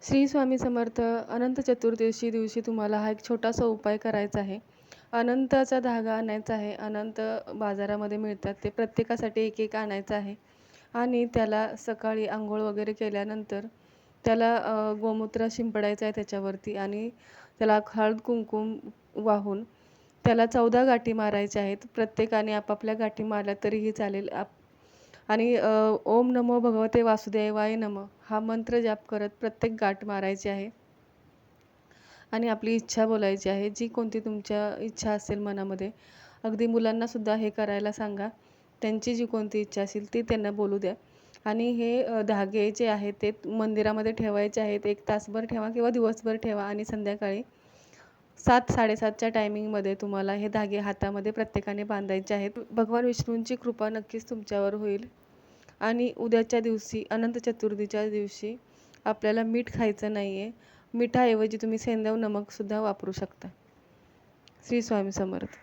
श्री स्वामी समर्थ. अनंत चतुर्दशी दिवशी तुम्हाला हा एक छोटासा उपाय करायचा आहे. अनंताचा धागा आणायचा आहे. अनंत बाजारामध्ये मिळतात. ते प्रत्येकासाठी एक एक आणायचं आहे आणि त्याला सकाळी अंघोळ वगैरे केल्यानंतर त्याला गोमूत्र शिंपडायचं आहे त्याच्यावरती आणि त्याला हळद-कुंकू वाहून त्याला 14 गाठी मारायच्या आहेत. प्रत्येकाने आपापल्या गाठी मारल्या तरीही चालेल. आणि ओम नमो भगवते वासुदेवाय नमः हा मंत्र जाप करत प्रत्येक गाठ मारायची आहे आणि आपली इच्छा बोलायची आहे. जी कोणती तुमच्या इच्छा असेल मनामध्ये, अगदी मुलांनासुद्धा हे करायला सांगा. त्यांची जी कोणती इच्छा असेल ती त्यांना बोलू द्या. आणि हे धागे जे आहेत ते मंदिरामध्ये ठेवायचे आहेत. 1 तासभर ठेवा किंवा दिवसभर ठेवा आणि संध्याकाळी 7:00-7:30च्या टायमिंगमध्ये तुम्हाला हे धागे हातामध्ये प्रत्येकाने बांधायचे आहेत. भगवान विष्णूंची कृपा नक्कीच तुमच्यावर होईल. आणि उद्याच्या दिवशी अनंत चतुर्थीच्या दिवशी आपल्याला मीठ खायचं नाही आहे. मिठाऐवजी तुम्ही सेंधव नमकसुद्धा वापरू शकता. श्री स्वामी समर्थ.